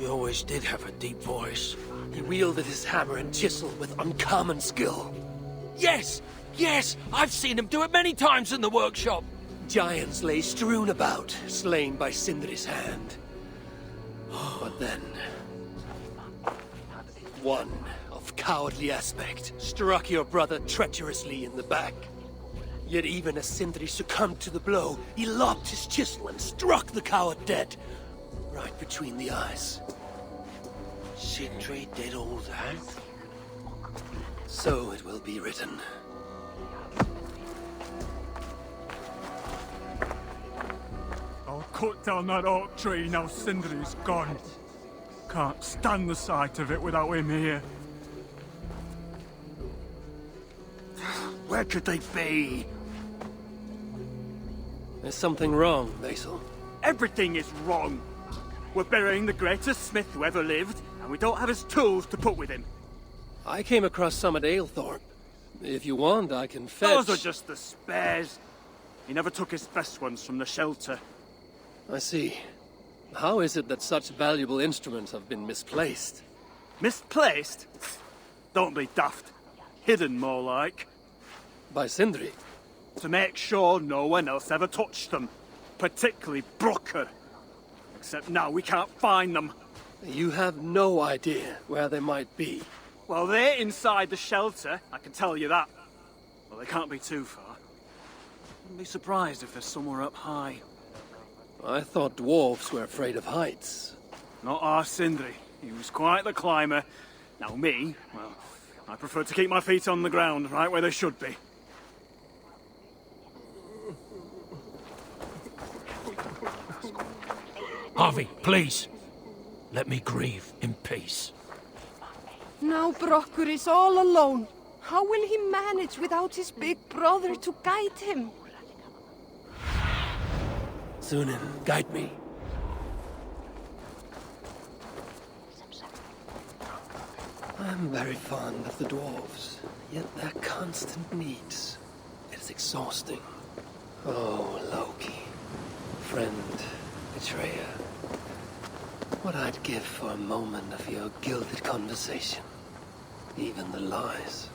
Speaker 13: always did have a deep voice.
Speaker 1: He wielded his hammer and chisel with uncommon skill.
Speaker 13: Yes! Yes! I've seen him do it many times in the workshop!
Speaker 1: Giants lay strewn about, slain by Sindri's hand. But then, one of cowardly aspect struck your brother treacherously in the back. Yet even as Sindri succumbed to the blow, he lobbed his chisel and struck the coward dead, right between the eyes.
Speaker 13: Sindri did all that?
Speaker 1: So it will be written.
Speaker 15: I'll cut down that oak tree now Sindri's gone. Can't stand the sight of it without him here.
Speaker 13: Where could they be?
Speaker 1: There's something wrong, Basil.
Speaker 15: Everything is wrong. We're burying the greatest smith who ever lived, and we don't have his tools to put with him.
Speaker 1: I came across some at Aylthorpe. If you want, I can fetch...
Speaker 15: Those are just the spares. He never took his best ones from the shelter.
Speaker 1: I see. How is it that such valuable instruments have been misplaced?
Speaker 15: Misplaced? Don't be daft. Hidden, more like.
Speaker 1: By Sindri?
Speaker 15: To make sure no one else ever touched them. Particularly Broker. Except now we can't find them.
Speaker 1: You have no idea where they might be.
Speaker 15: Well, they're inside the shelter, I can tell you that. Well, they can't be too far. Wouldn't be surprised if they're somewhere up high.
Speaker 1: I thought dwarves were afraid of heights.
Speaker 15: Not our Sindri. He was quite the climber. Now me, well, I prefer to keep my feet on the ground, right where they should be.
Speaker 13: Harvey, please. Let me grieve in peace.
Speaker 16: Now Brocker is all alone. How will he manage without his big brother to guide him?
Speaker 1: Sunan, guide me. I'm very fond of the dwarves, yet their constant needs. It is exhausting. Oh, Loki. Friend, betrayer. What I'd give for a moment of your gilded conversation. Even the lies.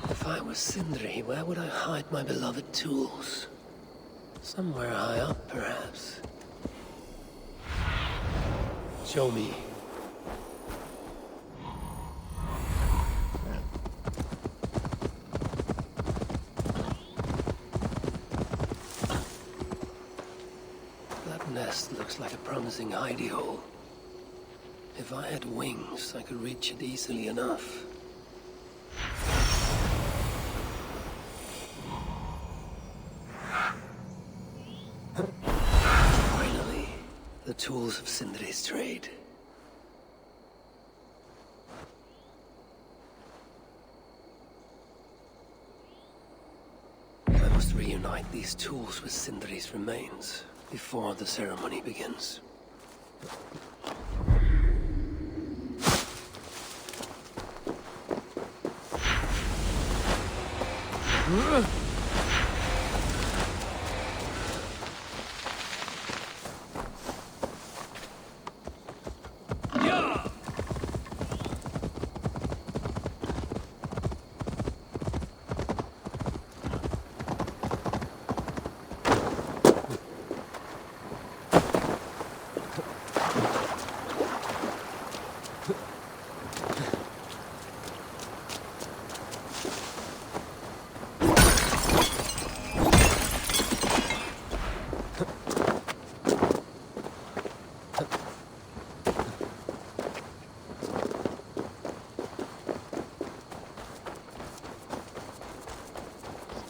Speaker 1: If I were Sindri, where would I hide my beloved tools? Somewhere high up, perhaps. Show me. That nest looks like a promising hidey hole. If I had wings, I could reach it easily enough. Finally, the tools of Sindri's trade. I must reunite these tools with Sindri's remains before the ceremony begins.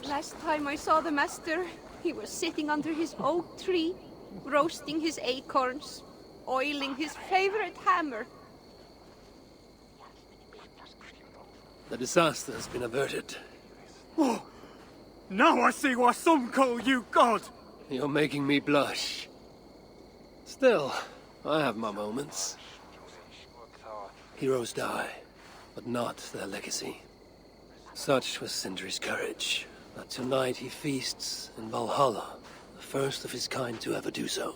Speaker 16: Last time I saw the master, he was sitting under his oak tree, roasting his acorns, oiling his favorite hammer.
Speaker 1: The disaster has been averted.
Speaker 15: Oh, now I see why some call you God.
Speaker 1: You're making me blush. Still, I have my moments. Heroes die, but not their legacy. Such was Sindri's courage, that tonight he feasts in Valhalla, the first of his kind to ever do so.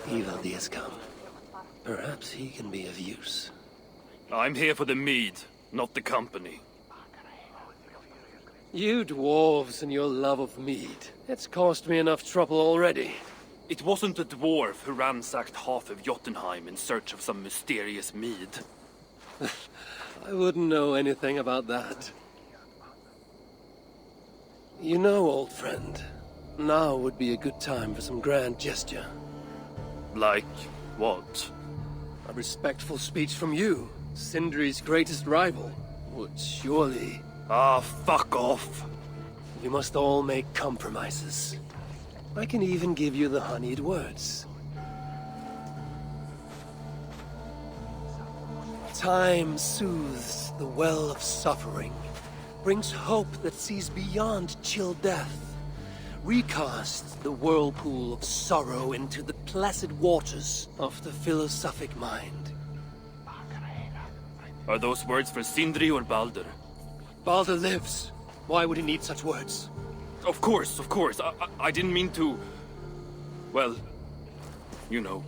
Speaker 1: Ivaldi has come. Perhaps he can be of use.
Speaker 11: I'm here for the mead, not the company.
Speaker 1: You dwarves and your love of mead. It's caused me enough trouble already.
Speaker 11: It wasn't a dwarf who ransacked half of Jotunheim in search of some mysterious mead.
Speaker 1: I wouldn't know anything about that. You know, old friend, now would be a good time for some grand gesture.
Speaker 11: Like what?
Speaker 1: A respectful speech from you, Sindri's greatest rival, would surely...
Speaker 11: Ah, fuck off.
Speaker 1: You must all make compromises. I can even give you the honeyed words. Time soothes the well of suffering, brings hope that sees beyond chill death, recasts the whirlpool of sorrow into the placid waters of the philosophic mind.
Speaker 11: Are those words for Sindri or Baldur?
Speaker 1: Baldur lives. Why would he need such words?
Speaker 11: Of course. I didn't mean to... Well, you know.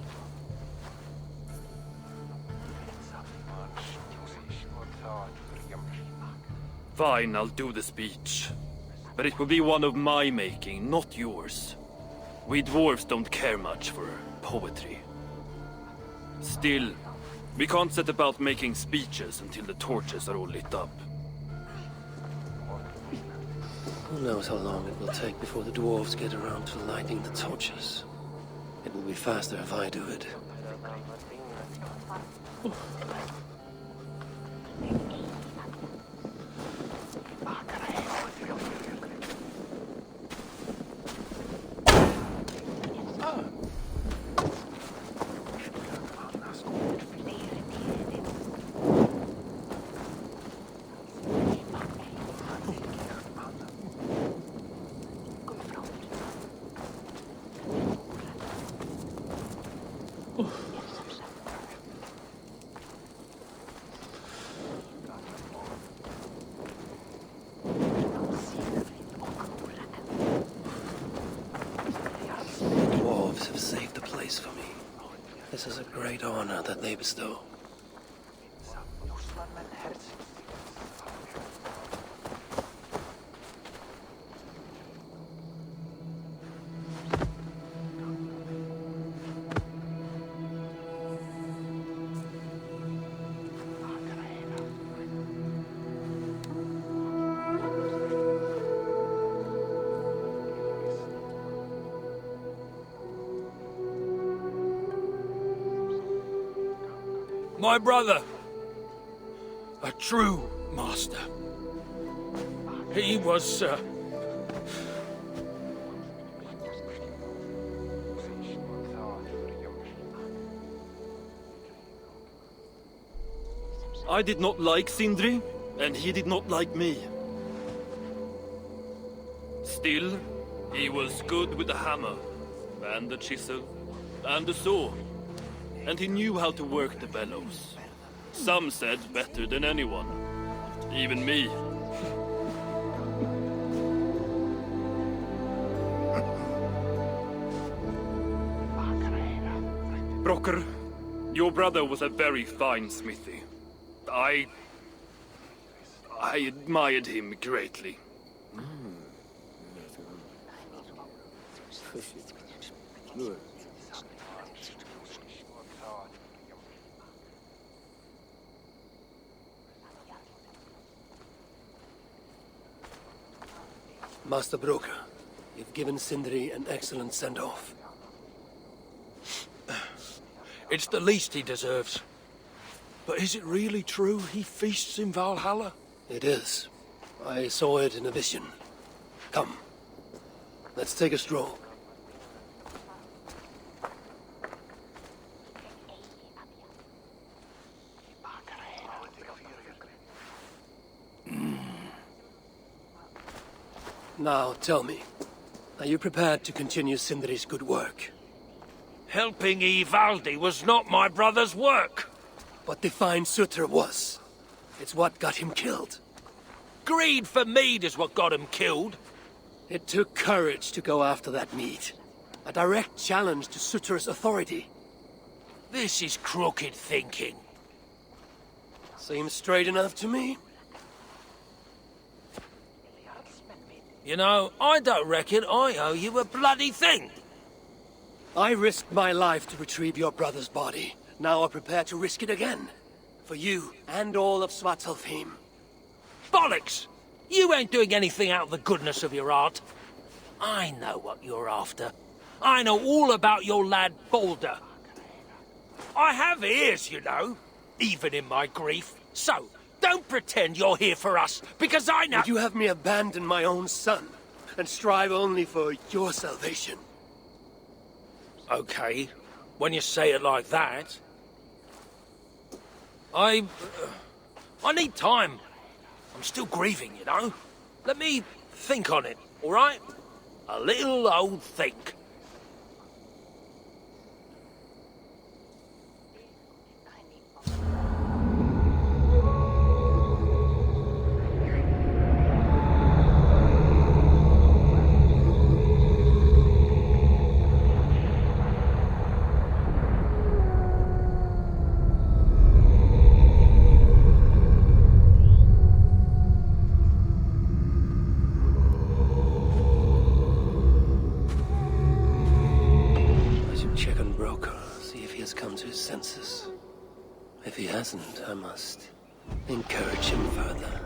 Speaker 11: Fine, I'll do the speech. But it will be one of my making, not yours. We dwarves don't care much for poetry. Still, we can't set about making speeches until the torches are all lit up.
Speaker 1: Who knows how long it will take before the dwarves get around to lighting the torches. It will be faster if I do it. This is a great honor that they bestow.
Speaker 13: My brother. A true master. He was,
Speaker 11: I did not like Sindri, and he did not like me. Still, he was good with the hammer, and the chisel, and the saw. And he knew how to work the bellows. Some said better than anyone. Even me. Brocker, your brother was a very fine smithy. I admired him greatly.
Speaker 1: Master Broker, you've given Sindri an excellent send-off.
Speaker 13: It's the least he deserves. But is it really true he feasts in Valhalla?
Speaker 1: It is. I saw it in a vision. Come. Let's take a stroll. Now, tell me, are you prepared to continue Sindri's good work?
Speaker 13: Helping Ivaldi was not my brother's work.
Speaker 1: But the fine Sutter was. It's what got him killed.
Speaker 13: Greed for mead is what got him killed.
Speaker 1: It took courage to go after that mead. A direct challenge to Sutter's authority.
Speaker 13: This is crooked thinking.
Speaker 1: Seems straight enough to me.
Speaker 13: You know, I don't reckon I owe you a bloody thing.
Speaker 1: I risked my life to retrieve your brother's body. Now I'm prepared to risk it again. For you and all of Svartalfheim.
Speaker 13: Bollocks! You ain't doing anything out of the goodness of your heart. I know what you're after. I know all about your lad Balder. I have ears, you know, even in my grief. So, don't pretend you're here for us, because I know—
Speaker 1: Would you have me abandon my own son, and strive only for your salvation?
Speaker 13: Okay, when you say it like that. I need time. I'm still grieving, you know. Let me think on it, all right? A little old think.
Speaker 1: Check on Broker, see if he has come to his senses. If he hasn't, I must encourage him further.